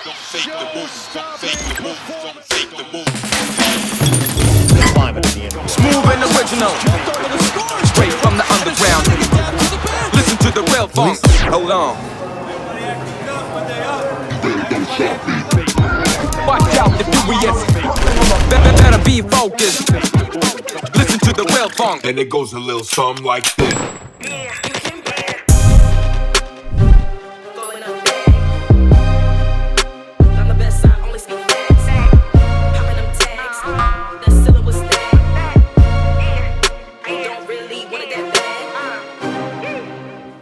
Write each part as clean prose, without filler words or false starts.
Don't fake the move. Don't fake the move. Don't fake the move. Smooth and original, straight from the underground. Listen to the real funk. Hold on. Watch out the furious. Better be focused. Listen to the real funk. And it goes a little something like this.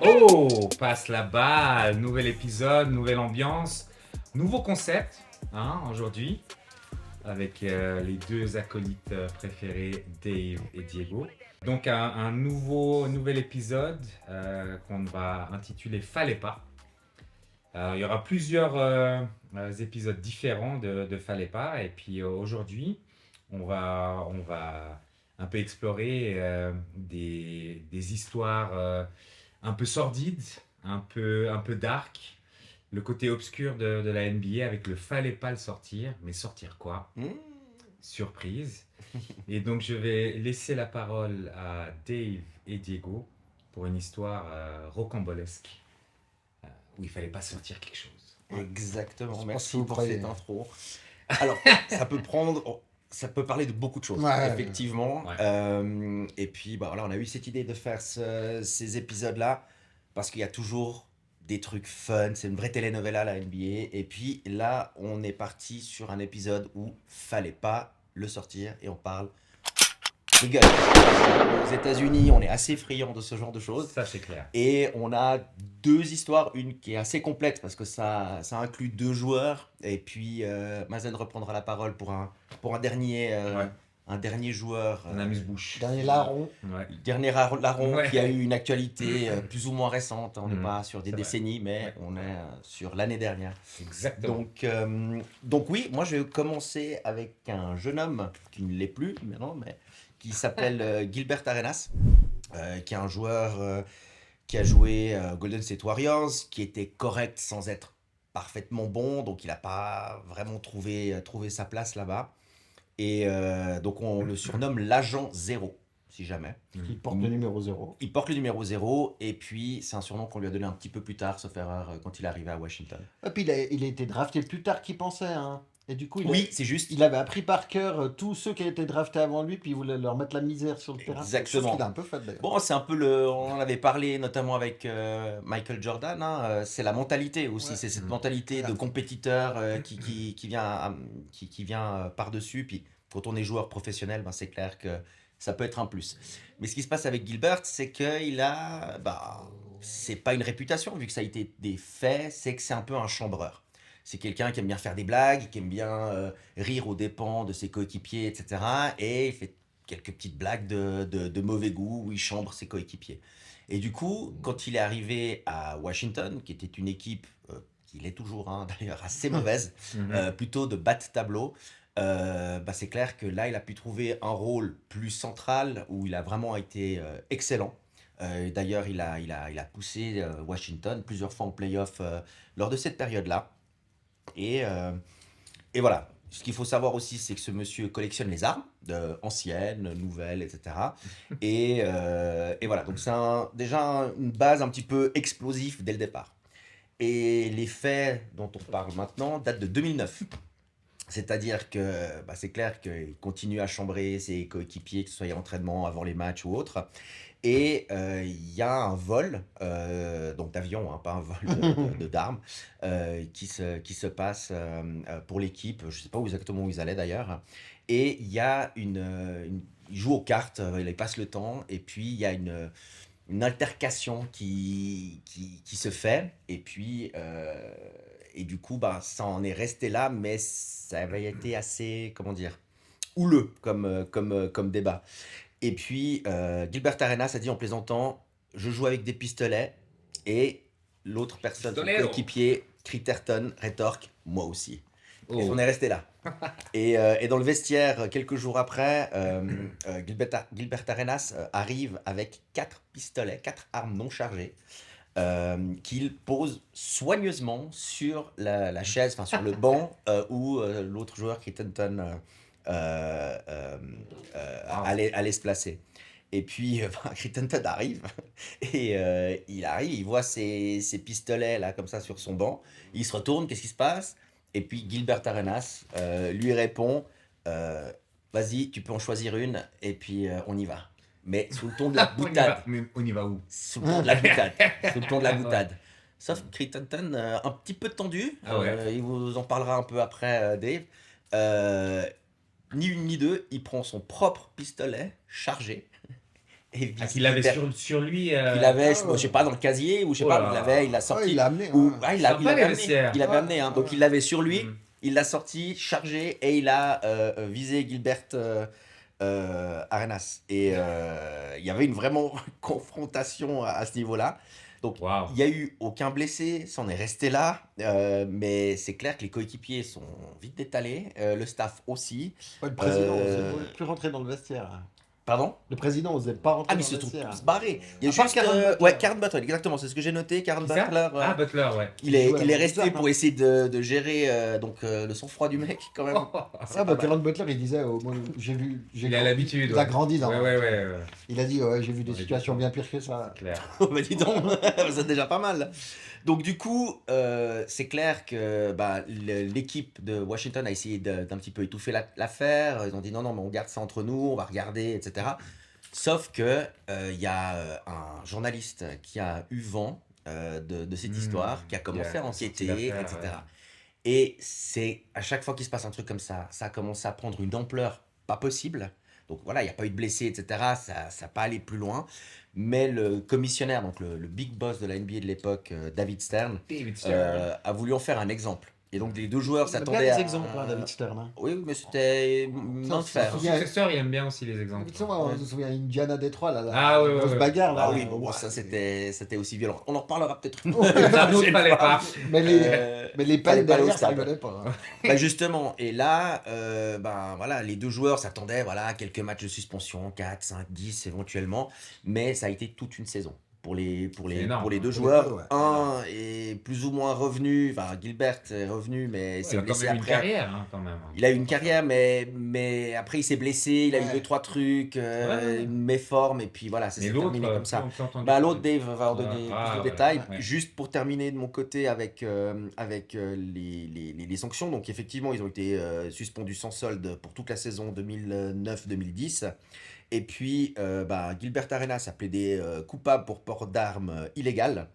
Oh, passe la balle, nouvel épisode, nouvelle ambiance, nouveau concept aujourd'hui avec les deux acolytes préférés, Dave et Diego. Donc un nouvel épisode qu'on va intituler Fallait pas. Il y aura plusieurs épisodes différents de Fallait pas et puis aujourd'hui on va un peu explorer des histoires un peu sordide, un peu dark, le côté obscur de la NBA avec le fallait pas le sortir, mais sortir quoi ? Surprise. Et donc je vais laisser la parole à Dave et Diego pour une histoire rocambolesque où il fallait pas sortir quelque chose. Exactement, Je merci pense que vous pour croyez. cette intro. Alors, ça peut parler de beaucoup de choses, Ouais. effectivement. Ouais. Et puis, bah, voilà, on a eu cette idée de faire ces épisodes-là parce qu'il y a toujours des trucs fun. C'est une vraie telenovela, la NBA. Et puis là, on est parti sur un épisode où fallait pas le sortir et on parle de gueule. Aux États-Unis, on est assez friand de ce genre de choses. Ça c'est clair. Et on a deux histoires, une qui est assez complète parce que ça inclut deux joueurs. Et puis Mazen reprendra la parole pour un dernier, Ouais. un dernier joueur. On amuse-bouche. Dernier larron. Ouais. Dernier larron Ouais. qui a eu une actualité plus ou moins récente. On n'est Mhm. pas sur des C'est vrai. décennies, mais Ouais. on est sur l'année dernière. Exactement. Donc oui, moi je vais commencer avec un jeune homme qui ne l'est plus maintenant, mais qui s'appelle Gilbert Arenas, qui est un joueur qui a joué Golden State Warriors, qui était correct sans être parfaitement bon, donc il n'a pas vraiment trouvé sa place là-bas. Et donc on le surnomme l'agent zéro, si jamais. Il porte le numéro 0. Il porte le numéro 0, et puis c'est un surnom qu'on lui a donné un petit peu plus tard, sauf erreur, quand il est arrivé à Washington. Et puis il a été drafté plus tard qu'il pensait. Hein. Et du coup, Oui, c'est juste. il avait appris par cœur tous ceux qui avaient été draftés avant lui, puis il voulait leur mettre la misère sur le terrain. Exactement. Chose qu'il a un peu fait d'ailleurs. Bon, c'est un peu on en avait parlé notamment avec Michael Jordan, hein, c'est la mentalité aussi, Ouais. c'est cette mentalité de compétiteur qui vient par-dessus, puis quand on est joueur professionnel, ben, c'est clair que ça peut être un plus. Mais ce qui se passe avec Gilbert, c'est qu'il a, c'est pas une réputation, vu que ça a été des faits, c'est que c'est un peu un chambreur. C'est quelqu'un qui aime bien faire des blagues, qui aime bien rire aux dépens de ses coéquipiers, etc. Et il fait quelques petites blagues de mauvais goût où il chambre ses coéquipiers. Et du coup, quand il est arrivé à Washington, qui était une équipe, qui l'est toujours d'ailleurs, assez mauvaise, plutôt de bas de tableau, c'est clair que là, il a pu trouver un rôle plus central où il a vraiment été excellent. D'ailleurs, il a poussé Washington plusieurs fois en play-off lors de cette période-là. Et voilà. Ce qu'il faut savoir aussi, c'est que ce monsieur collectionne les armes, anciennes, nouvelles, etc. Et voilà. Donc c'est déjà une base un petit peu explosive dès le départ. Et les faits dont on parle maintenant datent de 2009. C'est-à-dire que c'est clair qu'il continue à chambrer ses coéquipiers, que ce soit à l'entraînement, avant les matchs ou autre. Et il y a un vol, donc d'avion, pas un vol d'armes, qui se passe pour l'équipe. Je ne sais pas exactement où ils allaient d'ailleurs. Et il y a il joue aux cartes, il passe le temps, et puis il y a une altercation qui se fait. Et puis, et du coup, ça en est resté là, mais ça avait été assez, comment dire, houleux comme débat. Et puis, Gilbert Arenas a dit en plaisantant, je joue avec des pistolets, et l'autre personne, son Pistolero. coéquipier, Critterton, rétorque, moi aussi. Oh. Et on est resté là. Et dans le vestiaire, quelques jours après, Gilbert Arenas arrive avec 4 pistolets, 4 armes non chargées, qu'il pose soigneusement sur la chaise, enfin sur le banc où l'autre joueur, Crittenton, allait se placer. Et puis, Crittenton arrive, et il voit ses pistolets là, comme ça, sur son banc. Il se retourne, qu'est-ce qui se passe? Et puis Gilbert Arenas lui répond vas-y, tu peux en choisir une, et puis on y va. Mais sous le ton de la boutade. Mais on y va où? Sous le ton de la boutade. Sous le ton de la boutade. Sauf que Crittenton, un petit peu tendu, Ah ouais. il vous en parlera un peu après, Dave. Ni une ni deux, il prend son propre pistolet chargé. Et Ah, vise qu'il avait Gilbert. sur lui. Il avait, Ah ouais. je sais pas, dans le casier, ou je sais Oh pas, là. il l'a sorti. Ouais, il l'a amené. Ou, Ouais. ah, il Sympa, l'avait les amené. vestiaires. Il avait Ouais. amené, hein. Donc il l'avait sur lui, Mm. il l'a sorti, chargé, et il a visé Gilbert Arenas. Et il y avait une vraiment confrontation à ce niveau-là. Donc Waouh. il n'y a eu aucun blessé, ça en est resté là. Mais c'est clair que les coéquipiers sont vite détalés, le staff aussi. Ouais, le président Euh, n'osait plus rentrer dans le vestiaire. Pardon? Le président n'osait pas rentrer Ah, mais dans ils se le sont vestiaire. tous barrés. Il y a À part juste. Karen Butler. Ouais, Karen Butler, exactement, c'est ce que j'ai noté. Karen Qui ça? Butler. Ah, Butler, ouais. Il est jouait à resté Wizards, pour hein. essayer de gérer le sang-froid du mec quand même. Ah bah Karen Butler il disait moi, Il a l'habitude. il a grandi dans Ouais, ouais, ouais. il a dit ouais, j'ai vu des Ouais, situations bien pires que ça. Clair. Bah dis donc, c'est déjà pas mal. Donc du coup, c'est clair que l'équipe de Washington a essayé d'un petit peu étouffer l'affaire. Ils ont dit non, mais on garde ça entre nous, on va regarder, etc. Sauf que y a un journaliste qui a eu vent de cette histoire, qui a commencé à enquêter, l'affaire, etc. ouais. Et c'est à chaque fois qu'il se passe un truc comme ça a commencé à prendre une ampleur pas possible. Donc voilà, il n'y a pas eu de blessés, etc. Ça n'a pas allé plus loin. Mais le commissionnaire, donc le big boss de la NBA de l'époque, David Stern, David Stern. a voulu en faire un exemple. Et donc les deux joueurs Il a bien s'attendaient des à... exemples hein, David Stern. Hein. Oui, mais c'était main de fer. Son il y a- successeur, il aime bien aussi les exemples. Tu sais, moi, on se souvient Indiana Détroit là, la Ah, ouais, grosse ouais. bagarre là. Ah oui, bon, Ouais. ça c'était aussi violent. On en reparlera peut-être une Ça nous fallait pas. Mais les fallait pelles pas aller au derrière ça stade. rigolait pas. Hein. Bah justement, et là, voilà, les deux joueurs s'attendaient à quelques matchs de suspension, 4, 5, 10 éventuellement, mais ça a été toute une saison. Pour les énorme, deux pour les joueurs, deux, ouais. un est plus ou moins revenu, enfin Gilbert est revenu, mais Il s'est a quand blessé même une après. carrière, hein, quand même. Il a eu une carrière, mais après il s'est blessé, il a eu Ouais. 2-3 trucs, Ouais. une méforme, et puis voilà, ça Mais s'est l'autre, terminé comme ça. on peut entendre Bah, parler. l'autre, Dave va en donner plus de voilà, détails. ouais. Juste pour terminer de mon côté avec les sanctions. Donc, effectivement, ils ont été suspendus sans solde pour toute la saison 2009-2010. Et puis, Gilbert Arenas a plaidé coupable pour port d'armes illégal.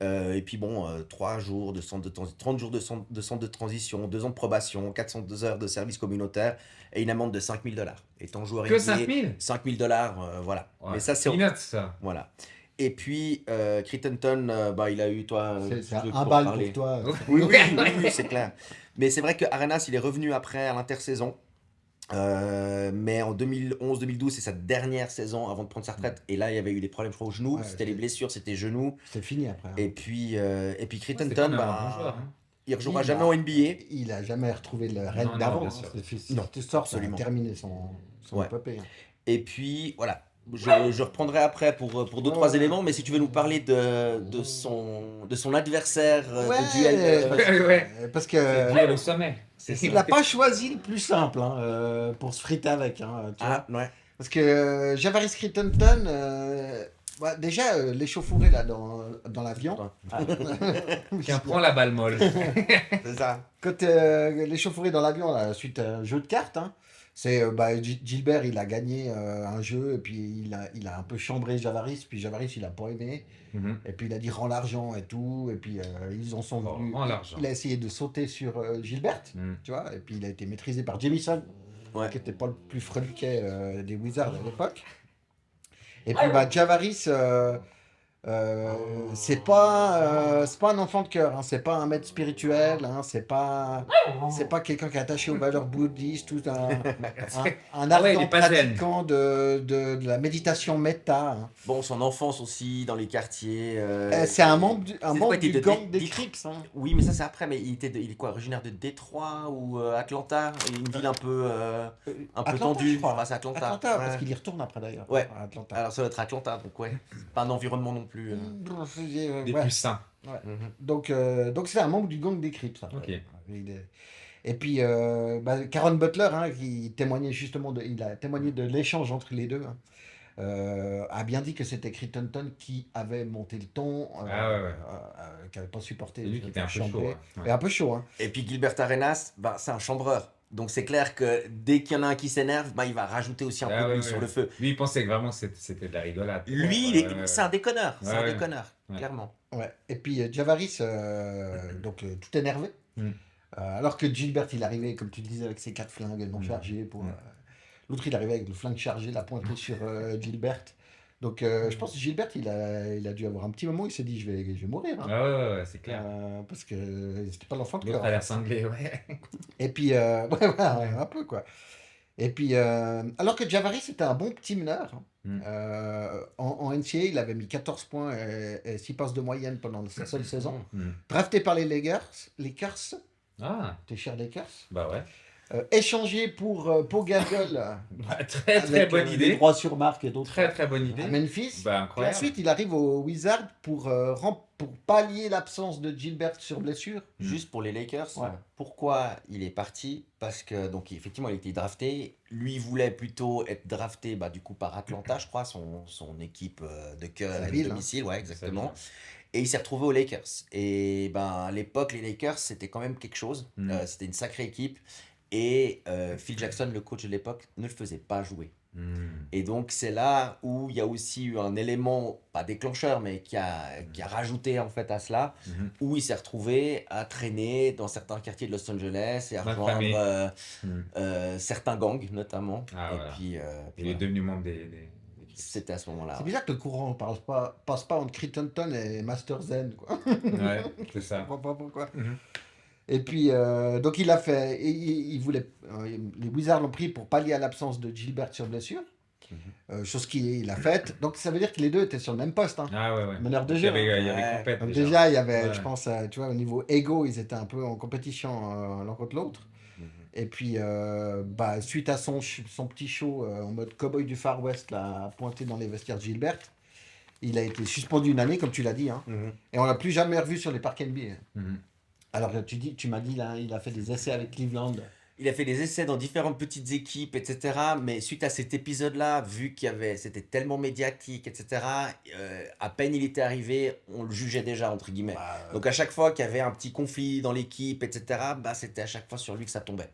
Et puis bon, 3 jours de centre de 30 jours de centre de transition, 2 ans de probation, 402 heures de service communautaire et une amende de $5,000. Étant joueur Que NBA, 5000 $5,000, voilà. Ouais, Mais ça, c'est... peanuts, ça. Voilà. Et puis, Crittenton, il a eu, toi... C'est tu veux un pour bal parler. pour toi. Oui, c'est clair. Mais c'est vrai que Arenas, il est revenu après à l'intersaison. Mais en 2011-2012, c'est sa dernière saison avant de prendre sa retraite. Et là, il y avait eu des problèmes, je crois, au genou. Ouais, C'était les c'est- blessures, c'était genou. C'était fini après. hein. Et puis C'est Crittenton, quand même un bon joueur, hein. il rejouera Oui, jamais bah, en NBA. Il a jamais retrouvé le Non, rêve non, d'avant. bien hein. sûr. Non, tu sors, absolument. il a terminé son Ouais. épopée. hein. Et puis, voilà. Je reprendrai après pour 2-3 Ouais. éléments, mais si tu veux nous parler de son adversaire Ouais, de duel. Ouais. Parce C'est que duel au sommet. il n'a pas choisi le plus simple hein, pour se friter avec. Hein, tu vois. Ah, ouais. Parce que Javaris Crittenton, déjà l'échauffourée là dans l'avion, Qui prend la balle molle. C'est ça. quand l'échauffourée dans l'avion, là, suite à un jeu de cartes, hein, c'est Gilbert il a gagné un jeu et puis il a un peu chambré Javaris, puis Javaris il a pas aimé, Mhm. et puis il a dit rends l'argent et tout, et puis ils en sont Oh, venus. rends l'argent. Il a essayé de sauter sur Gilbert, Mhm. tu vois, et puis il a été maîtrisé par Jamison, Ouais. qui était pas le plus freluquet des Wizards à l'époque. Et puis Javaris, c'est pas un enfant de cœur, hein, c'est pas un maître spirituel, hein, c'est pas quelqu'un qui est attaché aux valeurs bouddhistes, un Ah ouais, il ardent est pas zen. pratiquant de la méditation méta. Hein. Bon, son enfance aussi dans les quartiers. C'est un membre c'est membre quoi, du t'es de- gang des des- Crips. Hein. Oui, mais ça c'est après. Mais il est quoi, originaire de Détroit ou Atlanta, une ville un peu Atlanta, tendue. je crois. Enfin, c'est Atlanta. Atlanta, parce Ouais. qu'il y retourne après d'ailleurs. Ouais. à Atlanta. Alors ça doit être Atlanta, donc ouais. C'est pas un environnement non plus. Des Ouais. plus sains. Donc c'est un membre du gang des Crips. Après. Ok. Et puis, Caron Butler, hein, qui témoignait justement il a témoigné de l'échange entre les deux, hein, a bien dit que c'était Crittenton qui avait monté le ton, Ah ouais. qui n'avait pas supporté. C'est lui qui était un peu chaud. chambrer. Ouais. Et un peu chaud, hein. Et puis Gilbert Arenas, bah, c'est un chambreur. Donc c'est clair que dès qu'il y en a un qui s'énerve, bah, il va rajouter aussi un Ah peu ouais, d'huile sur le feu. Lui, il pensait que vraiment c'était de la rigolade. Lui, Ouais. c'est un déconneur. C'est un Ouais. déconneur, Ouais. clairement. Ouais. Et puis Javaris, tout énervé. Mm. Alors que Gilbert, il arrivait, comme tu le disais, avec ses 4 flingues non chargés. L'autre, il arrivait avec le flingue chargé, la pointée sur Gilbert. Donc, je pense que Gilbert, il a dû avoir un petit moment, il s'est dit, je vais mourir. Hein. Ah ouais, c'est clair. Parce que c'était pas l'enfant de L'autre cœur. a l'air cinglé, ouais. Et puis, ouais, un peu, quoi. Et puis, alors que Javaris était un bon petit meneur, en NCAA, il avait mis 14 points et 6 passes de moyenne pendant sa seule saison. Drafté par les Lakers, Ah, tes chers Lakers. bah ouais. Échangé pour Gabriel, Bah, très bonne des idée. droits sur marque et d'autres Très bonne à idée. Memphis. Bah Puis incroyable. ensuite, il arrive aux Wizards pour pallier l'absence de Gilbert sur blessure. Juste pour les Lakers, Ouais. pourquoi il est parti? Parce que, donc, effectivement, il a été drafté. Lui voulait plutôt être drafté bah, du coup par Atlanta, je crois, son équipe de cœur Sa et de ville, domicile, ouais, exactement. ville. Et il s'est retrouvé aux Lakers. Et ben, à l'époque, les Lakers, c'était quand même quelque chose. C'était une sacrée équipe. Et Phil Jackson, le coach de l'époque, ne le faisait pas jouer. Et donc, c'est là où il y a aussi eu un élément, pas déclencheur, mais qui a rajouté en fait à cela, où il s'est retrouvé à traîner dans certains quartiers de Los Angeles et à Malfamé. rejoindre certains gangs notamment. Ah, et voilà. puis, Il est devenu membre des c'était à ce moment-là. C'est bizarre que le courant ne passe pas entre Crittenton et Master Zen, quoi. Ouais, c'est Je ça. comprends pas pourquoi. Mhm. Et puis, donc il a fait. Il voulait, les Wizards l'ont pris pour pallier à l'absence de Gilbert sur blessure. Chose qu'il a faite. Donc ça veut dire que les deux étaient sur le même poste. Hein. Ah ouais. Meneur de Il y jeu. avait, il y Ouais. avait compète Donc déjà. déjà, il y avait, Ouais. je pense, tu vois, au niveau ego, ils étaient un peu en compétition l'un contre l'autre. Et puis, suite à son petit show en mode cowboy du Far West, là, pointé dans les vestiaires de Gilbert, il a été suspendu une année, comme tu l'as dit. Hein. Et on l'a plus jamais revu sur les parcs NBA. Alors, tu m'as dit, là, il a fait des essais avec Cleveland. Il a fait des essais dans différentes petites équipes, etc. Mais suite à cet épisode-là, vu c'était tellement médiatique, etc., à peine il était arrivé, on le jugeait déjà, entre guillemets. Donc à chaque fois qu'il y avait un petit conflit dans l'équipe, etc., bah, c'était à chaque fois sur lui que ça tombait.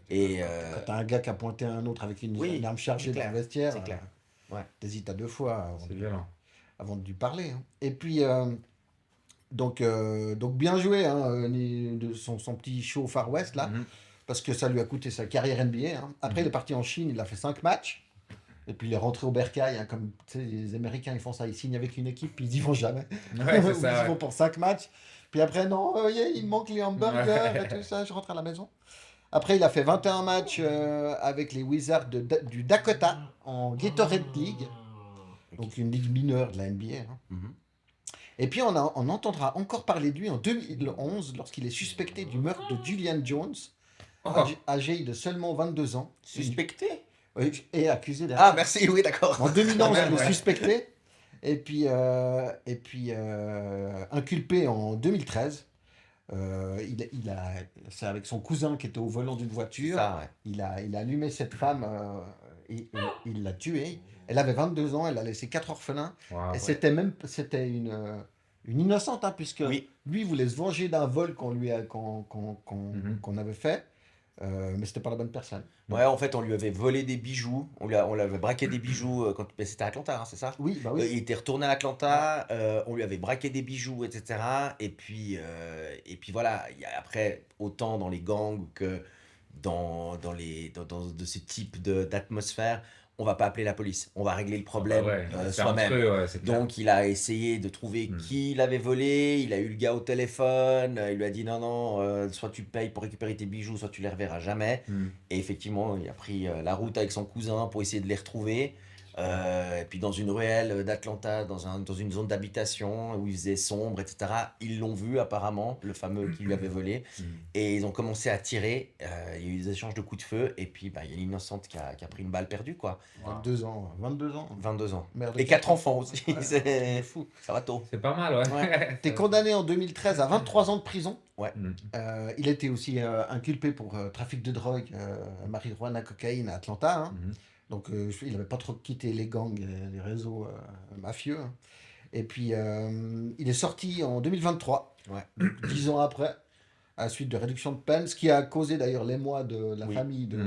Et Quand t'as un gars qui a pointé un autre avec une arme chargée c'est dans clair, le vestiaire, c'est clair. Ouais. t'hésites à 2 fois C'est violent. avant de lui parler. Hein. Et puis, donc bien joué hein, de son petit show Far West, là. Parce que ça lui a coûté sa carrière NBA. Hein. Après, il est parti en Chine, il a fait 5 matchs. Et puis, il est rentré au Bercail. Hein, comme tu sais, les Américains, ils font ça. Ils signent avec une équipe, puis ils y vont jamais. Ouais, c'est Ou ça. ils y vont pour 5 matchs. Puis après, non, il me manque les hamburgers et tout ça. Je rentre à la maison. Après, il a fait 21 matchs avec les Wizards du Dakota en Gatorade League. Donc, une ligue mineure de la NBA. Hein. Et puis, on entendra encore parler de lui en 2011 lorsqu'il est suspecté du meurtre de Julian Jones. Âgé de seulement 22 ans. Suspecté? Oui, et accusé d'être. Ah, merci, oui, d'accord. En 2011, il est Ouais. suspecté. Et puis inculpé en 2013. C'est avec son cousin qui était au volant d'une voiture. Ça, ouais. Il a allumé cette femme et il l'a tuée. Elle avait 22 ans, elle a laissé 4 orphelins. Wow. Et c'était une innocente, hein, puisque Oui. lui voulait se venger d'un vol qu'on avait fait. Mais c'était pas la bonne personne. Ouais, en fait, on lui avait volé des bijoux. On l'avait braqué des bijoux mais c'était à Atlanta, hein, c'est ça? Oui, bah oui. Il était retourné à Atlanta, on lui avait braqué des bijoux, etc. Et puis voilà, après, autant dans les gangs que dans de ce type d'atmosphère, on va pas appeler la police, on va régler le problème C'est soi-même. entre eux, ouais, c'est clair. Donc il a essayé de trouver qui l'avait volé, il a eu le gars au téléphone, il lui a dit non, soit tu payes pour récupérer tes bijoux, soit tu les reverras jamais. Et effectivement, il a pris la route avec son cousin pour essayer de les retrouver. Et puis dans une ruelle d'Atlanta, dans une zone d'habitation où il faisait sombre, etc. Ils l'ont vu apparemment, le fameux qui lui avait volé. Et ils ont commencé à tirer. Il y a eu des échanges de coups de feu. Et puis il y a l'innocente qui a pris une balle perdue, quoi. 22 ans. 22 ans. Merde, Et 4 enfants aussi. C'est fou. Ça va tôt. C'est pas mal, ouais. Ouais. T'es condamné en 2013 à 23 ans de prison. Mm. Il était aussi inculpé pour trafic de drogue, marijuana, cocaïne à Atlanta. Hein. Mhm. Donc il n'avait pas trop quitté les gangs, les réseaux mafieux. Hein. Et puis il est sorti en 2023, Ouais. 10 ans après, à la suite de réduction de peine, ce qui a causé d'ailleurs l'émoi de la Oui. famille de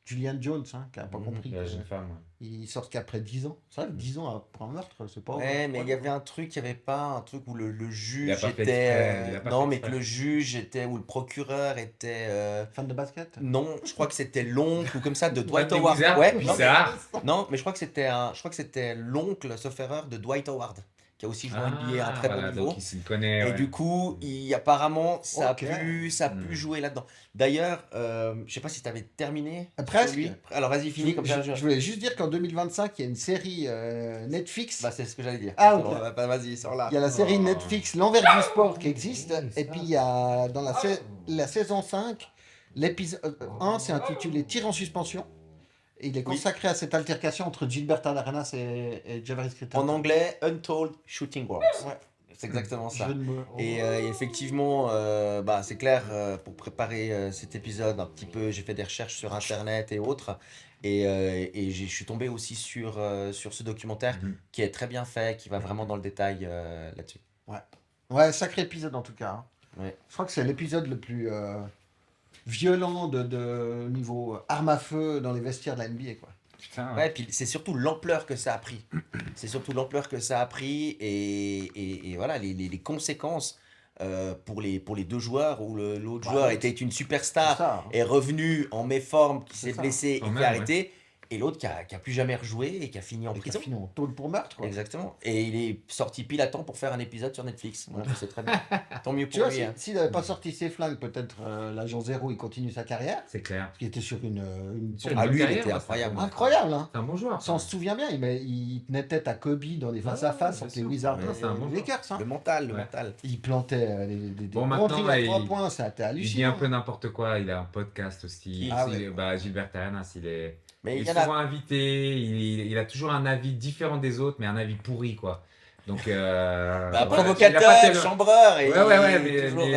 Julian Jones, hein, qui n'a pas compris La jeune femme. qu'il sort qu'après 10 ans. C'est vrai que 10 ans après un meurtre, c'est pas... Ouais, mais il y avait un truc, il n'y avait pas un truc où le Il a juge pas fait était. exprès, il a pas Non, fait mais que exprès. le juge était, ou le procureur était. Fan de basket. Non, je crois que c'était l'oncle ou comme ça de Dwight Fan des Howard. Wizards, Ouais, bizarre. non, mais je crois que c'était l'oncle, sauf erreur, de Dwight Howard, qui a aussi joué en NBA à un très voilà, bon niveau. donc il s'y connaît. Et ouais. du coup, apparemment, ça Ok. a pu jouer là-dedans. D'ailleurs, je sais pas si tu avais terminé. Presque. sur lui. Alors vas-y, finis comme ça. Je voulais juste dire qu'en 2025, il y a une série Netflix. Bah, c'est ce que j'allais dire. Ah, ok. Bon, bah, vas-y, sors là. Il y a la série Oh. Netflix L'envers du sport qui existe. Et puis il y a dans la saison 5, l'épisode 1, c'est intitulé Tir en suspension. Et il est consacré à cette altercation entre Gilbert Arenas et Javaris Crittenton. En anglais, Untold Shooting Wars. Ouais. C'est exactement ça. Jeu de mots. Et effectivement, c'est clair, pour préparer cet épisode un petit peu, j'ai fait des recherches sur Internet et autres. Et je suis tombé aussi sur ce documentaire Mhm. qui est très bien fait, qui va vraiment dans le détail là-dessus. Ouais, sacré épisode en tout cas. Hein. Ouais. Je crois que c'est l'épisode le plus violent de niveau arme à feu dans les vestiaires de la NBA, quoi. Putain, Ouais, puis c'est surtout l'ampleur que ça a pris. C'est surtout l'ampleur que ça a pris et voilà, les conséquences pour les deux joueurs où l'autre joueur était une C'est superstar, ça, hein. est revenu en méforme, qui C'est s'est ça. blessé Quand et qui même, a arrêté, et l'autre qui a plus jamais rejoué et qui a fini en Et qui a prison. fini en tôle pour meurtre, quoi. Exactement. Et il est sorti pile à temps pour faire un épisode sur Netflix. Donc c'est très bien. Tant mieux Tu pour vois, lui. hein. s'il n'avait pas sorti ses flingues, peut-être l'agent Zéro, il continue sa carrière. c'est clair. Parce qu'il était sur une Sur une Ah, lui, il carrière, était ouais, incroyable. incroyable, hein. C'est un bon joueur. Ça, on se souvient bien, il tenait tête à Kobe dans des face-à-face c'est entre les sûr. Wizards Ouais, et c'est un bon les Lakers. Hein. Le mental, le Ouais. mental. Il plantait des Bon, gros maintenant, tirs à il- 3 points, ça a été Il dit hallucinant. un peu n'importe quoi, il a un podcast aussi. Ah Il- bah, Gilbert Arenas, Mais il il est y en a. souvent invité, il a toujours un avis différent des autres, mais un avis pourri, quoi. Donc, Bah, voilà, il a pas provocateur, tellement- chambreur. Et Ouais, il est mais, toujours,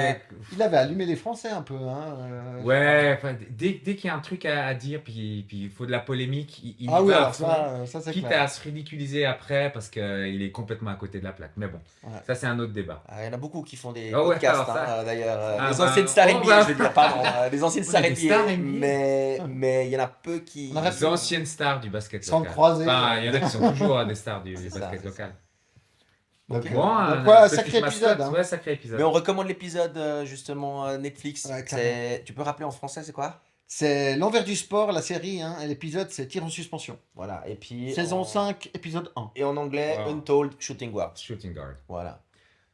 Il avait allumé les Français un peu. Hein, ouais, enfin, dès qu'il y a un truc à dire, puis il faut de la polémique, il Ah y oui, va à alors fond, ça c'est quitte clair. à se ridiculiser après parce qu'il est complètement à côté de la plaque. Mais bon, Ouais. ça c'est un autre débat. Ah, il y en a beaucoup qui font des Ah ouais, podcasts, alors ça- hein, d'ailleurs. Ah Les bah, anciennes stars oh NBA, bah. je veux dire, pardon. Les anciennes stars des stars NBA, NBA. mais il y en a peu qui. On arrête. Les anciennes stars du basket Sans local. croiser. Enfin, il y en a qui sont toujours des stars du C'est ça, basket c'est local. Donc, Bon, donc, un ouais, petit sacré mascotte, épisode. Hein. Ouais, sacré épisode. Mais on recommande l'épisode justement Netflix. Ouais, C'est- tu peux rappeler en français, c'est quoi? C'est l'envers du sport, la série. Hein, et l'épisode, c'est Tir en suspension. Voilà. Et puis. Saison en... 5, épisode 1. Et en anglais, Wow. Untold Shooting Wars. Shooting guard. Voilà.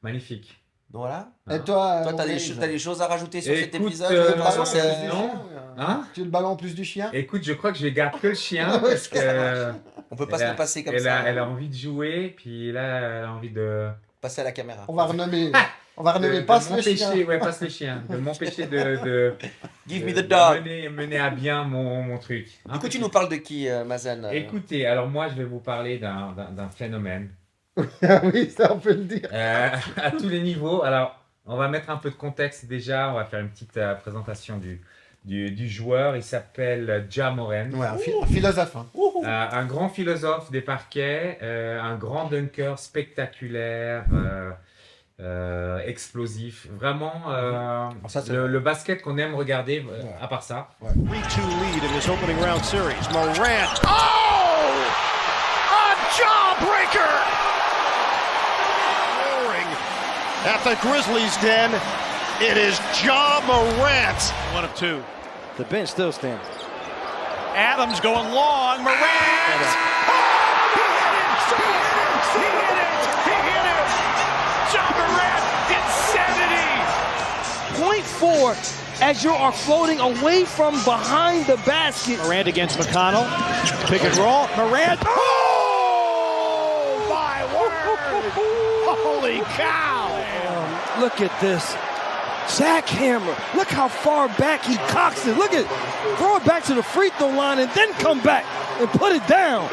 Magnifique. Donc voilà. Et toi, Toi, mon t'as Gage, des choses à rajouter sur cet Écoute, épisode? tu veux je le pense, ballon en c'est- plus du non. chien Hein Tu veux le ballon en plus du chien Écoute, je crois que je garde que le chien parce que On peut pas se le passer comme elle ça. a envie de jouer, puis là, elle a envie de Passer à la caméra. On va renommer. On va renommer de Passe le chien. m'empêcher, ouais, passe les chiens, de m'empêcher de Give me de the dog. mener à bien mon truc. Du coup, tu nous parles de qui, Mazen? Écoutez, alors moi, je vais vous parler d'un phénomène Ah oui, ça on peut le dire. à tous les niveaux. Alors, on va mettre un peu de contexte déjà. On va faire une petite présentation du joueur. Il s'appelle Ja Morant. Ouais, un philosophe. Hein. Un grand philosophe des parquets, un grand dunker spectaculaire, explosif. Vraiment, Ça, c'est le basket qu'on aime regarder, à part ça. 3-2 lead in this opening round series. Morant. Oh! A jawbreaker! Roaring at the Grizzlies' den. It is Ja Morant. One of two. The bench still standing. Adams going long. Morant. Oh! He hit it! He hit it! Ja Morant, insanity! 0.4 as you are floating away from behind the basket. Morant against McConnell. Pick and roll. Morant. Oh! Holy cow! Look at this. Jackhammer. Look how far back he cocks it. Look at throw it back to the free throw line and then come back and put it down.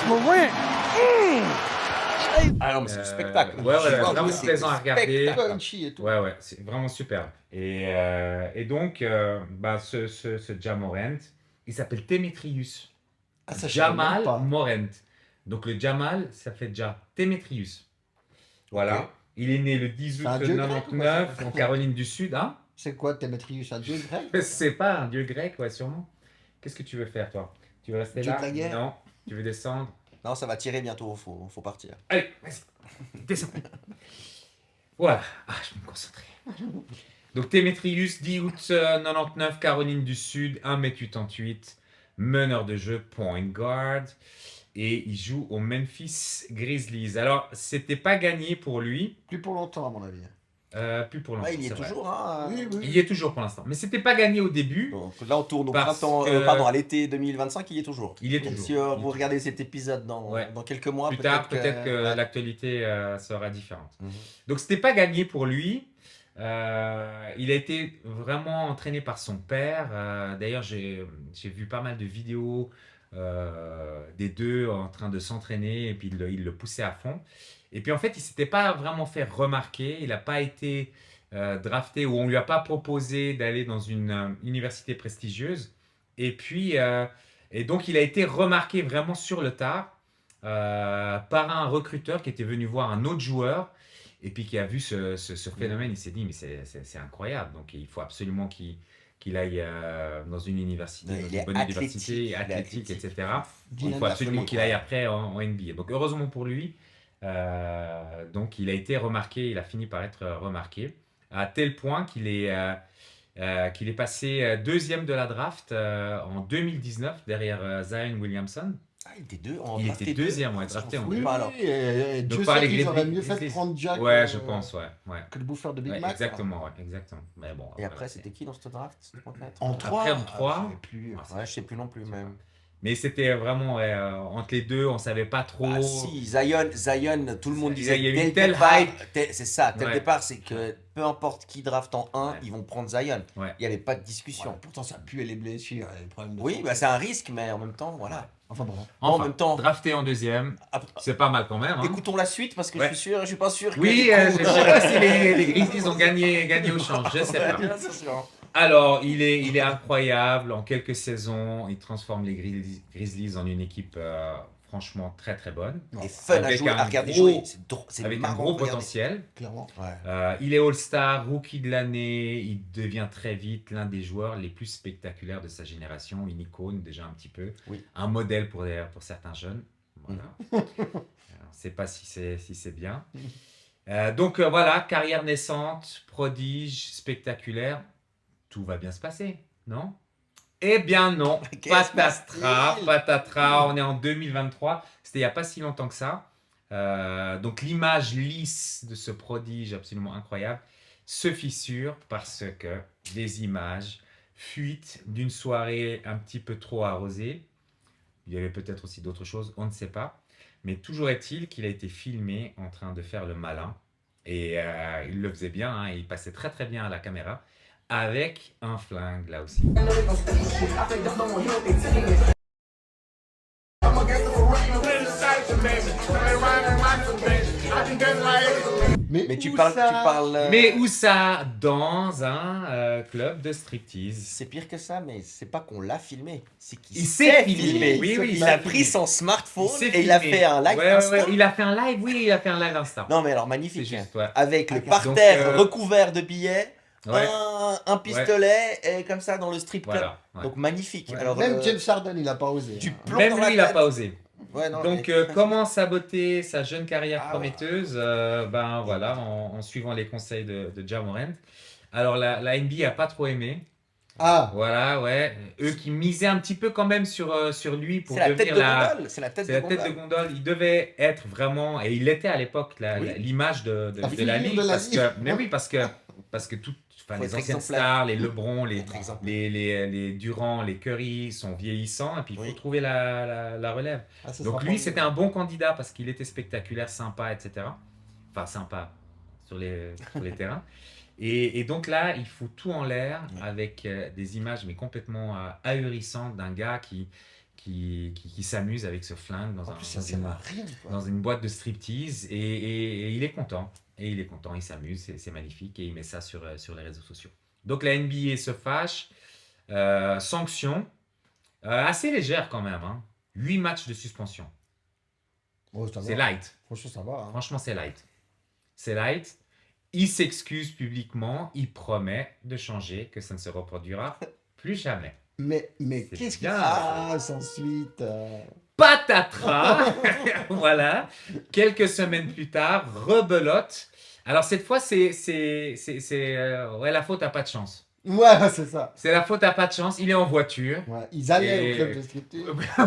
Morant. Ah non, mais c'est du spectacle. Ouais, Je vois vraiment que c'est plaisant à regarder. spectacle. Punchy et tout. Ouais, c'est vraiment super. Et donc, ce Ja Morant, il s'appelle Demetrius. Ah, ça, je savais même Jamal pas. Morant. Donc le Jamal, ça fait Ja. Demetrius. Voilà. Ok. Il est né le 10 août C'est un dieu grec ou quoi, 99 ça en Caroline du Sud. Hein? C'est quoi Démétrius, un dieu grec? C'est pas un dieu grec, ouais, sûrement. Qu'est-ce que tu veux faire, toi? Tu veux rester Dieu là? de la guerre. Non. Tu veux descendre? Non, ça va tirer bientôt, faut partir. Allez, vas-y. Descends. Voilà. Ah, je vais me concentrer. Donc, Demetrius, 10 août 99, Caroline du Sud, 1m88, meneur de jeu, point guard. Et il joue aux Memphis Grizzlies. Alors, c'était pas gagné pour lui. Plus pour longtemps, à mon avis. Plus pour longtemps. Ouais, il y est c'est vrai. toujours, hein. Oui, oui. Il y est toujours pour l'instant. Mais c'était pas gagné au début. Donc là, on tourne au Parce printemps, que- pardon, à l'été 2025, il y est toujours. Il est Donc, toujours. si Il est vous toujours. regardez cet épisode dans, Ouais. dans quelques mois, Plus tard, peut-être que ouais. l'actualité sera différente. Mhm. Donc, c'était pas gagné pour lui. Il a été vraiment entraîné par son père. D'ailleurs, j'ai vu pas mal de vidéos des deux en train de s'entraîner et puis il le poussait à fond. Et puis en fait, il s'était pas vraiment fait remarquer. Il n'a pas été drafté ou on lui a pas proposé d'aller dans une université prestigieuse. Et puis, et donc, il a été remarqué vraiment sur le tard par un recruteur qui était venu voir un autre joueur et puis qui a vu ce phénomène. Il s'est dit, mais c'est incroyable. Donc, il faut absolument qu'il aille dans une université, Ouais, dans il une est bonne athlétique, université, il est athlétique, athlétique. etc. Il Dynamique. faut absolument qu'il aille Ouais. après en NBA. Donc, heureusement pour lui, donc il a été remarqué, il a fini par être remarqué, à tel point qu'il est passé deuxième de la draft en 2019 derrière Zion Williamson. Ah, il était deux, en Il drafté était deux. deuxième, ouais, Ah, ça, drafté j'en en souviens deux. Oui, pas, alors. oui, et Donc, Dieu par sait les qu'ils auraient Grizzlies- mieux fait de Grizzlies. prendre Jack Ouais, je pense, ouais. que le bouffeur de Big Ouais, Mac. exactement, ouais, exactement. Mais bon, Et après, c'est- c'était qui dans cette draft? C'était quoi, peut-être En 3. Après, en 3. je sais plus. Ouais, Ouais, je sais plus non plus, même. Mais c'était vraiment ouais, entre les deux, on savait pas trop. Ah si, Zion, tout le monde Il disait y a eu dès une le telle départ, hype. c'est ça, dès le Ouais. départ, c'est que peu importe qui draft en 1, Ouais. ils vont prendre Zion. Ouais. Il n'y avait pas de discussion. Ouais, pourtant, ça pue les blessures et les problèmes de Oui, santé. bah, c'est un risque, mais en même temps, voilà. Enfin bon. Enfin, en même temps- drafté en deuxième, Après, c'est pas mal quand même. Hein. écoutons la suite parce que Ouais. je suis pas sûr que. Oui, du je coup- sais pas si les Grizzlies ont gagné au change, je sais pas. Ouais, c'est sûr. Alors, il est incroyable. En quelques saisons, il transforme les Grizzlies en une équipe franchement très très bonne, Et fun à Avec jouer, un à regarder gros- jouer. C'est avec un marrant gros à regarder. potentiel. Clairement. Ouais. Il est All-Star, Rookie de l'année. Il devient très vite l'un des joueurs les plus spectaculaires de sa génération, une icône déjà un petit peu, Oui. un modèle pour certains jeunes. Voilà. On ne sait pas si c'est bien. Donc voilà, carrière naissante, prodige, spectaculaire. Tout va bien se passer, non? Eh bien non, Qu'est-ce patatras, passe-t-il patatras, on est en 2023, c'était il n'y a pas si longtemps que ça. Donc l'image lisse de ce prodige absolument incroyable se fissure parce que des images fuitent d'une soirée un petit peu trop arrosée. Il y avait peut-être aussi d'autres choses, on ne sait pas. Mais toujours est-il qu'il a été filmé en train de faire le malin. Et il le faisait bien, hein, il passait très très bien à la caméra, avec un flingue là aussi. Mais tu où parles. ça Tu parles Mais où ça? Dans un club de striptease. C'est pire que ça, mais c'est pas qu'on l'a filmé, c'est qu'il Il s'est s'est filmé. filmé. Oui, oui, il il a s'est pris filmé. son smartphone s'est et il a filmé. fait un live Ouais, Insta. ouais, il a fait un live, oui, il a fait un live Insta. Non mais alors C'est magnifique, juste, hein. ouais. Avec le Donc, parterre recouvert de billets, Ouais, un pistolet et comme ça dans le strip club. voilà. Ouais. Donc magnifique. Ouais. Alors Même James Harden, il a pas osé. tu hein. plonges Même dans lui, la il n'a tête. pas osé. Ouais, non, Donc, mais- comment saboter sa jeune carrière Ah, prometteuse? Ben voilà, en suivant les conseils de Ja Morant. Alors, la NBA n'a pas trop aimé. Ah, Voilà, ouais. Eux qui misaient un petit peu quand même sur lui pour c'est la tête devenir de la. gondole. C'est la tête C'est de la tête de gondole. gondole. Il devait être vraiment, et il l'était à l'époque, Oui. l'image de La de la figure ligue. de la Parce ligue. que, mais oui, parce que Faut les être anciennes exemplaire. stars, les LeBron, Faut être exemplaire. les Durant, les Curry sont vieillissants, et puis il faut Oui. trouver la relève. ah, ça Donc sera lui, pas- c'était un bon candidat parce qu'il était spectaculaire, sympa, etc. enfin sympa sur les terrains. Et donc là, il fout tout en l'air avec des images mais complètement ahurissantes d'un gars qui s'amuse avec ce flingue dans, En plus, ça sert à rien. Quoi. dans une boîte de striptease et il est content. Et il est content, il s'amuse, c'est magnifique et il met ça sur les réseaux sociaux. Donc la NBA se fâche, sanction assez légère quand même, hein. 8 matchs de suspension. Oh, ça C'est va. light. Franchement, ça va. Hein. Franchement, c'est light. C'est light. Il s'excuse publiquement, il promet de changer, que ça ne se reproduira plus jamais. Mais C'est qu'est-ce qui bien. se passe ensuite Patatras. Voilà. Quelques semaines plus tard, rebelote. Alors cette fois, c'est ouais, la faute à pas de chance. Ouais, c'est ça. C'est la faute à pas de chance. Il est en voiture. Ouais, ils allaient Et- au club de striptease.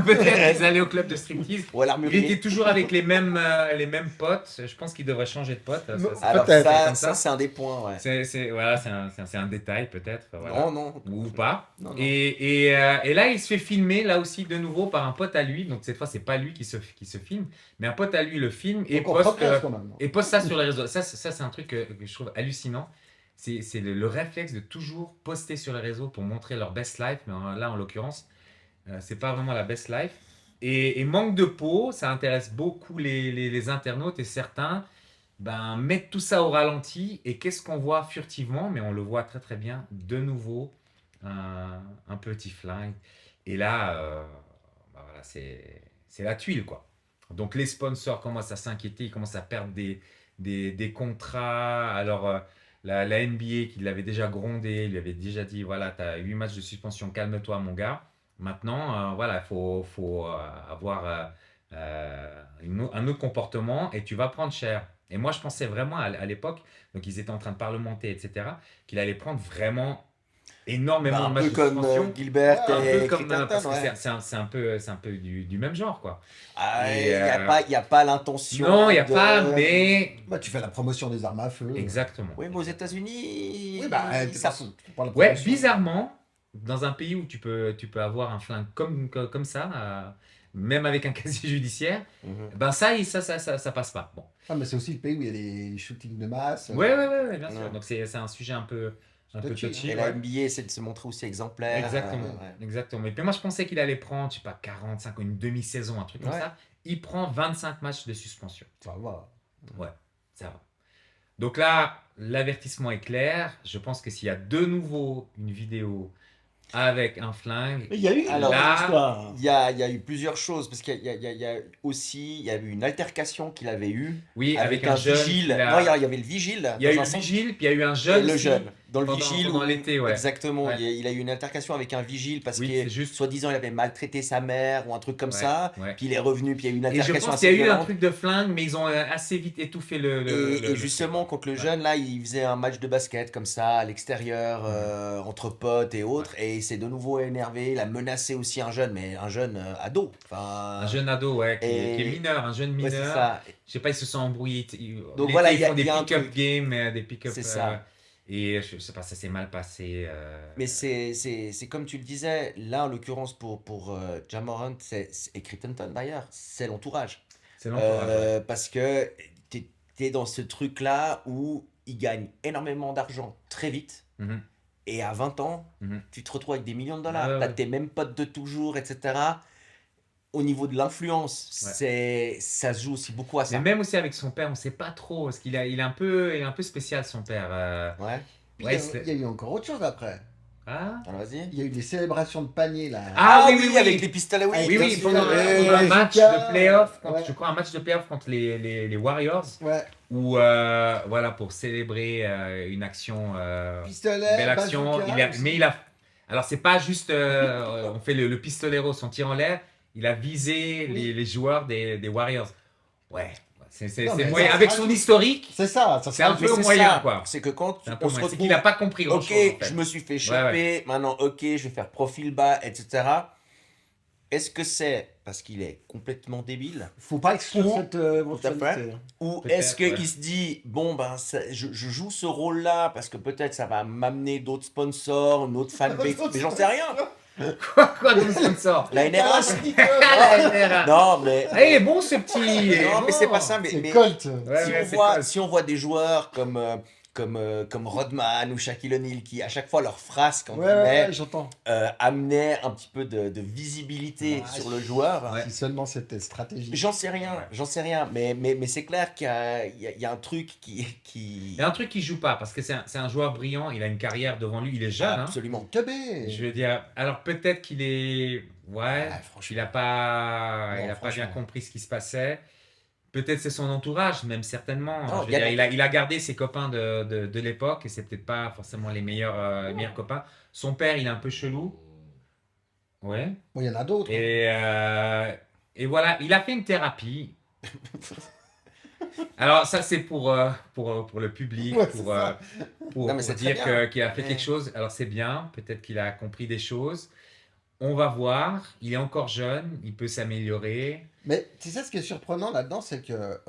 Peut-être qu'ils allaient au club de striptease. Ou à Il l'armurier. était toujours avec les mêmes potes. Je pense qu'il devrait changer de pote. Alors Peut-être, ça, comme ça c'est un des points, ouais. Voilà, c'est un détail peut-être. Voilà. Non, non. Ou pas. Non, non. Et là, il se fait filmer, là aussi, de nouveau, par un pote à lui. Donc, cette fois, c'est pas lui qui se filme, mais un pote à lui le filme et Donc, on poste, progresse quand même. et poste ça sur les réseaux. Ça c'est un truc que je trouve hallucinant. C'est le réflexe de toujours poster sur les réseaux pour montrer leur best life. Mais là, en l'occurrence, c'est pas vraiment la best life. Et manque de peau, ça intéresse beaucoup les internautes et certains mettent tout ça au ralenti. Et qu'est-ce qu'on voit furtivement, mais on le voit très très bien, de nouveau, un petit flingue. Et là, voilà, c'est la tuile, quoi. Donc les sponsors commencent à s'inquiéter, ils commencent à perdre des contrats. Alors la NBA qui l'avait déjà grondé, lui avait déjà dit, voilà, tu as 8 matchs de suspension, calme-toi mon gars. Maintenant, voilà, il faut avoir un autre comportement et tu vas prendre cher. Et moi, je pensais vraiment à l'époque, donc ils étaient en train de parlementer, etc., qu'il allait prendre vraiment énormément Un de matchs peu de comme suspension. Gilbert Un et peu comme Clinton, parce que ouais. c'est un peu du même genre, quoi. Ah, Et, il n'y a pas l'intention. Non, il n'y a de- pas, mais... Bah, tu fais la promotion des armes à feu. Exactement. Oui, mais aux États-Unis, Oui, bah, ça fout. Ouais, bizarrement, dans un pays où tu peux avoir un flingue comme ça, même avec un casier judiciaire, ça passe pas. Bon. Ah, mais c'est aussi le pays où il y a des shootings de masse. Ouais, bien sûr. Ouais. Donc c'est un sujet un peu Touchy. touchy. Et ouais. la NBA essaie de se montrer aussi exemplaire. Exactement, ouais. exactement. Et puis moi, je pensais qu'il allait prendre, je sais pas, 45, une demi-saison, un truc comme Ouais. ça. Il prend 25 matchs de suspension. Ça va. Ça va. Donc là, l'avertissement est clair. Je pense que s'il y a de nouveau une vidéo avec un flingue, Mais il y a eu Alors, une là- histoire. Il y a eu plusieurs choses, parce qu'il y a aussi, il y a eu une altercation qu'il avait eue oui, avec un un jeune. vigile. il a- Non, il y avait le vigile. il y a eu dans le un centre. vigile, puis il y a eu un Et jeune. le aussi. jeune. Dans le pendant- vigile. pendant l'été, ouais. Exactement. Ouais. Il a eu une altercation avec un vigile parce Oui, que, c'est juste. soi-disant, il avait maltraité sa mère ou un truc comme Ouais, ça. ouais. Puis il est revenu, puis il y a eu une Et je altercation pense assez qu'il y a eu un violente. truc de flingue, mais ils ont assez vite étouffé Et justement, contre le jeune, là, il faisait un match de basket comme ça, à l'extérieur, entre potes et autres, et il s'est de nouveau énervé. Il a menacé aussi un jeune, mais un jeune ado. Enfin, Un jeune ado, ouais, qui Et- est mineur, un jeune ouais, c'est mineur. ça. Je sais pas, ils se sont embrouillés. Donc L'été, voilà, ils il y a- font des il y a un pick-up truc. games, des pick-up. C'est ça. Et je sais pas, ça s'est mal passé. Mais c'est comme tu le disais, là, en l'occurrence, pour Ja Morant et Crittenton d'ailleurs, c'est l'entourage. C'est l'entourage. Ouais. Parce que t'es dans ce truc-là où ils gagnent énormément d'argent très vite. Mhm. Et à 20 ans, Mhm. tu te retrouves avec des millions de dollars. Ouais, ouais, T'as ouais. tes mêmes potes de toujours, etc. Au niveau de l'influence, ça se joue aussi beaucoup à ça. Mais même aussi avec son père, on sait pas trop. Parce qu'il il est un peu spécial, son père. Ouais, Puis Ouais, il y a eu encore autre chose après. Ah, alors vas-y. Il y a eu des célébrations de panier là. Ah, oui, avec les pistolets, oui. oui, bien oui, sûr. pendant Et un match Zucca, de playoff, ouais. je crois un match de playoff contre les Warriors, Ouais. où, voilà, pour célébrer une action, Pistolet, belle action, bazooka, alors c'est pas juste, on fait le pistolero, son tir en l'air, il a visé Oui. les joueurs des Warriors. Ouais, c'est Non, mais moyen. ça Avec sera son tout. historique, C'est ça, c'est un Mais peu c'est moyen, ça, quoi. C'est que quand C'est un peu on se moyen. C'est retrouve, qu'il a pas compris grand ok, chose. En fait. je me suis fait Ouais, choper, maintenant, ok, je vais faire profil bas, etc. Est-ce que c'est parce qu'il est complètement débile Faut pas exclure Ou- cette Tout à éventualité. ou Peut-être, est-ce qu'il ouais. se dit, bon, ben, je joue ce rôle-là parce que peut-être ça va m'amener d'autres sponsors, une autre fanbase, mais j'en sais rien. Quoi comme sponsor? La NRA. Ah, sneakers. La NRA. Non, mais. Ah, il est bon ce petit. il est Non, mais bon. c'est pas ça. Mais, C'est mais Colt. Ouais, si, ouais, on c'est voit, cool. si on voit des joueurs comme Rodman ou Shaquille O'Neal qui, à chaque fois, leur phrase, quand Ouais, ouais, guillemets, ouais, j'entends. amenait un petit peu de visibilité Ouais, sur le joueur. Ouais. Si seulement c'était stratégique. J'en sais rien. Mais c'est clair qu'il y a un truc qui. Il y a un truc qui joue pas parce que c'est un joueur brillant. Il a une carrière devant lui. Il est jeune. Hein. Absolument. Teubé. Je veux dire, alors peut-être qu'il est. Ouais, franchement. il a pas, Non, il a pas bien franchement. compris ce qui se passait. Peut-être c'est son entourage, même certainement. Non, Je veux dire, il a gardé ses copains de l'époque et c'est peut-être pas forcément les meilleurs copains. Son père, il est un peu chelou. Ouais. Bon, il y en a d'autres. Et voilà, il a fait une thérapie. Alors ça c'est pour le public, Ouais, c'est ça. pour Non, mais c'est dire très bien. qu'il a fait Ouais. quelque chose. Alors c'est bien, peut-être qu'il a compris des choses. On va voir, il est encore jeune, il peut s'améliorer. Mais tu sais, ce qui est surprenant là-dedans, c'est que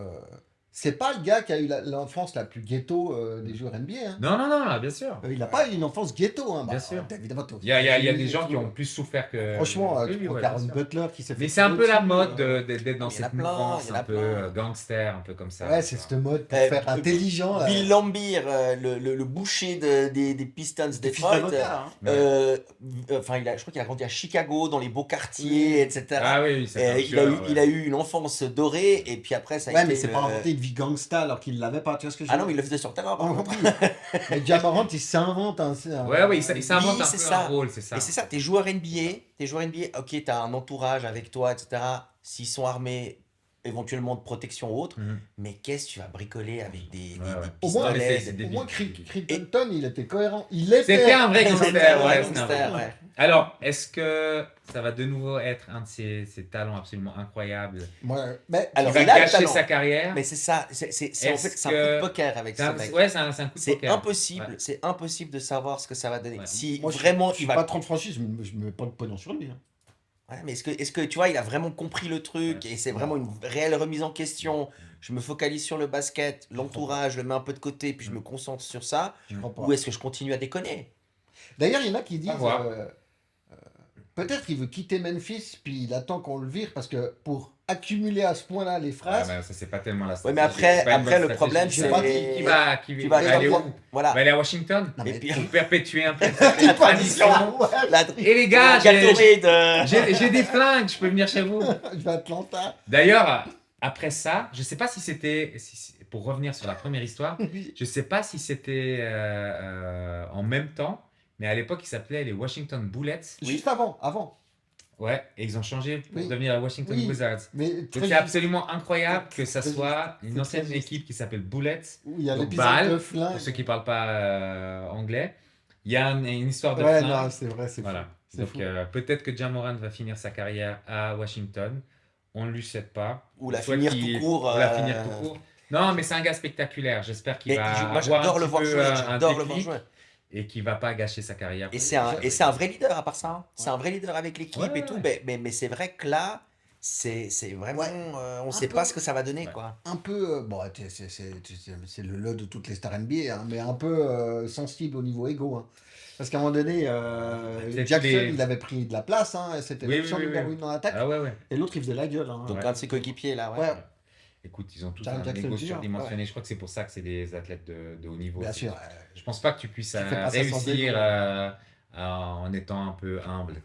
c'est pas le gars qui a eu l'enfance la plus ghetto des joueurs NBA. Hein. Non, non, non, bien sûr. Il n'a pas eu une enfance ghetto. Hein. Bien sûr. Évidemment, Il y a des gens qui ont plus souffert que... Franchement, que tu lui, prends ouais, Caron bien sûr. Butler qui s'est fait. Mais c'est un peu la tirer mode dessus, d'être dans Il y en a cette plein, mouvance il y en a un peu plein. gangster, un peu comme ça. Ouais, c'est cette mode pour Euh, faire intelligent. là. Bill Laimbeer, le boucher des Pistons Fils Detroit, d'avocat, hein. enfin, je crois qu'il a grandi à Chicago, dans les beaux quartiers, etc. Ah oui, c'est un Il a eu, tueur, il a eu une enfance dorée, et puis après, ça a Ouais, été mais c'est le- pas inventé une vie gangsta alors qu'il l'avait pas. Tu vois ce que je veux Ah non, mais dire il le faisait sur terrain. Ah, compris. Mais Jamorant, il s'invente un. Ouais, ouais, il s'invente Oui, un c'est peu ça. un rôle, c'est ça. Et c'est ça, tes joueurs NBA, ok, t'as un entourage avec toi, etc. S'ils sont armés, éventuellement de protection ou autre, Mhm. mais qu'est-ce que tu vas bricoler avec des Ouais, ouais. Au moins, pistolets c'est Au débile. moins, Crichton, il était cohérent. Il était. C'était un vrai des- gangster, Ouais, ouais, c'était un vrai gangster, ouais. Alors, est-ce que ça va de nouveau être un de ces talents absolument incroyables Ouais, mais Alors, qui va il a le gâcher talent. sa carrière? Mais c'est ça, c'est en Est-ce fait, c'est un que- coup de poker avec C'est ce un, mec. ouais, c'est un coup de C'est poker. impossible, Ouais. c'est impossible de savoir ce que ça va donner. Ouais. Si moi, vraiment je suis il va. pas trop de franchise, je mets pas de pognon sur lui. Hein. Ouais, mais est-ce que tu vois, il a vraiment compris le truc et c'est vraiment une réelle remise en question. Je me focalise sur le basket, l'entourage, je le mets un peu de côté, puis je me concentre sur ça. Je crois pas. Ou est-ce que je continue à déconner? D'ailleurs, il y en a qui disent À voir. peut-être il veut quitter Memphis, puis il attend qu'on le vire parce que pour accumuler à ce point-là les Ouais, phrases. mais ça, c'est pas tellement la Ouais, mais stratégie. après- C'est pas une après, bonne le problème, stratégie. c'est- Qui tu va vas aller où? voilà. Il va aller à Washington Non, Et mais- puis pour perpétuer un peu Il cette est pas tradition. dit ça, ouais. la Et les gars, Gatorade, j'ai des flingues, je peux venir chez vous. Je vais à Atlanta. D'ailleurs, après ça, je sais pas si c'était, pour revenir sur la première histoire, Oui. je sais pas si c'était en même temps, mais à l'époque, ils s'appelaient les Washington Bullets. Juste avant. Ouais, et ils ont changé pour Oui. devenir les Washington Oui. Wizards. Mais Donc très c'est juste, absolument incroyable que ça très soit juste. une C'est ancienne très juste. équipe qui s'appelle Bullets. où il y a Donc, l'épisode balle, de flingue. Pour ceux qui parlent pas anglais, il y a une histoire de Ouais, flingue. non, c'est vrai, c'est Voilà. fou. C'est Donc fou. peut-être que Jamorant va finir sa carrière à Washington. On ne lui souhaite pas. ou la On souhaite finir qu'il- tout court. ou la finir tout court. Non, mais c'est un gars spectaculaire. J'espère qu'il Mais va moi avoir j'adore un le petit voir peu, jouer, un j'adore le voir déclic jouer. et qu'il va pas gâcher sa carrière. Et c'est un vrai leader à part ça. Hein. C'est un vrai leader avec l'équipe Ouais, et tout. ouais. Mais c'est vrai que là, c'est vraiment. Ouais. On sait peu. pas ce que ça va donner, Ouais. quoi. Un peu, bon, c'est le lot de toutes les stars NBA, hein, mais un peu sensible au niveau égo. Hein. Parce qu'à un moment donné, C'est Jackson, les- il avait pris de la place, hein, et c'était Oui, l'option oui, oui, numéro oui. 1 dans l'attaque, Ah ouais, ouais. et l'autre il faisait la gueule. Hein. Donc Ouais. un de ses coéquipiers là, ouais. Ouais, Écoute, ils ont tous Jared un Jackson ego Jr., surdimensionné. Je crois que c'est pour ça que c'est des athlètes de haut niveau. bien C'est- sûr. Je pense pas que tu puisses Tu fais pas ça sans réussir ego. en étant un peu humble.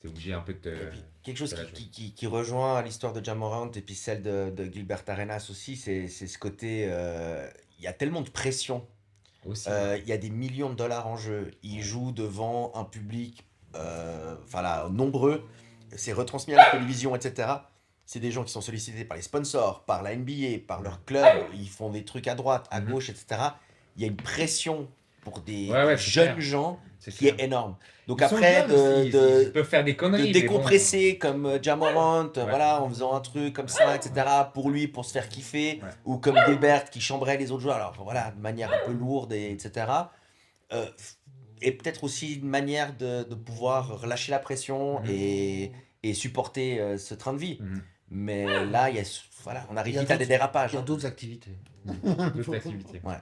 T'es obligé un peu de te... Et puis, quelque chose de la qui rejoint l'histoire de Jamorant et puis celle de Gilbert Arenas aussi, c'est ce côté. Il y a tellement de pression. aussi. Il y a des millions de dollars en jeu. Il joue devant un public enfin là, nombreux. C'est retransmis à la télévision, etc. C'est des gens qui sont sollicités par les sponsors, par la NBA, par leur club. Ils font des trucs à droite, à Mhm. gauche, etc. Il y a une pression pour des Ouais, c'est jeunes clair. gens C'est qui clair. est énorme. Donc Ils sont après, jeunes aussi, ils peuvent faire des de conneries. mais bon. décompresser comme Jamorant, voilà, en faisant un truc comme ça, etc. pour lui, pour se faire kiffer, Ouais. ou comme Gilbert qui chambrait les autres joueurs, alors voilà, de manière un peu lourde, etc. Et peut-être aussi une manière de pouvoir relâcher la pression Mhm. et supporter ce train de vie. Mhm. Mais là, voilà, on arrive Il y a vite à des d'autres- dérapages. Il y a hein. d'autres activités. D'autres activités. Ouais.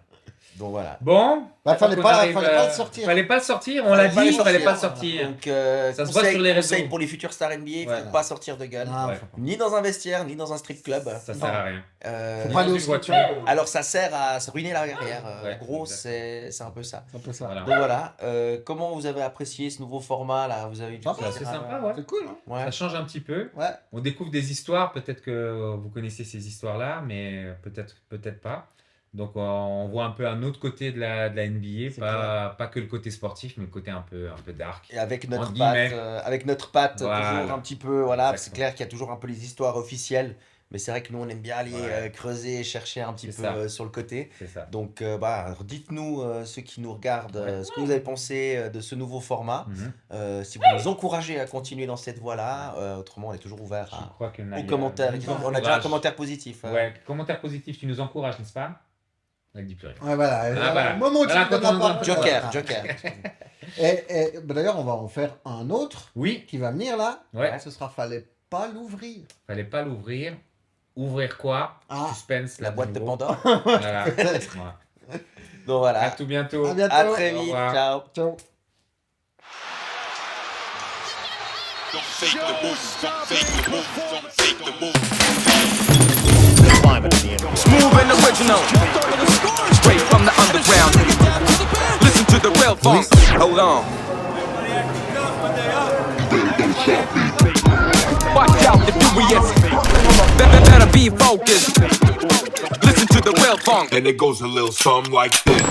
Donc voilà. Bon. Bah, fallait donc pas- on arrive, fallait pas le sortir. Fallait pas le sortir, on l'a dit, il fallait pas le sortir. Donc, Ça se voit sur les réseaux. conseil pour les futurs stars NBA, il ne Ouais. faut pas sortir de gueule. Ah, Ouais. faut pas. Ni dans un vestiaire, ni dans un strip club. Ça sert à rien. Euh, Faut pas aller Dans au une voiture. cimetière. alors ça sert à se ruiner la carrière. Ouais, En gros, exactement. c'est un peu ça. C'est un peu ça. Voilà. Donc voilà, comment vous avez apprécié ce nouveau format là? Vous avez eu du Sympa, plaisir c'est à- sympa, ouais. C'est cool, hein. Ouais. Ça change un petit peu. Ouais. On découvre des histoires, peut-être que vous connaissez ces histoires-là, mais peut-être pas. Donc on voit un peu un autre côté de la NBA, C'est pas que le côté sportif, mais le côté un peu dark. Et avec notre Entre patte, guillemets. Voilà. toujours un petit peu, voilà, c'est Exactement. clair qu'il y a toujours un peu les histoires officielles, mais c'est vrai que nous on aime bien aller Ouais. creuser et chercher un petit C'est peu ça. sur le côté. C'est ça. Donc dites-nous ceux qui nous regardent Ouais. ce que vous avez pensé de ce nouveau format. Mhm. Si vous nous encouragez à continuer dans cette voie-là, autrement on est toujours ouvert Je à- crois que aux Naïa commentaires. nous On a déjà un encourage. commentaire positif. Ouais, commentaire positif, tu nous encourages, n'est-ce pas? Elle dit plus rien. Ouais, voilà. voilà. Au moment où tu Voilà, me donnes quand on la nous en- parole. Joker, voilà. Joker. Et bah, d'ailleurs, on va en faire un autre Oui, qui va venir là. ouais. Ce sera fallait pas l'ouvrir. Fallait pas l'ouvrir. Ouvrir quoi? Ah. Suspense. La là, boîte de nouveau. Pandore. Voilà. Peut-être. Ouais. Donc À voilà. tout bientôt. À bientôt. À très Au vite. revoir. Ciao. Ciao. Don't fake the move. Don't fake the move. Don't fake the move. Smooth and original. Straight from the underground. Listen to the real funk. Hold on. Watch out, the furious. Better be focused. Listen to the real funk. And it goes a little something like this.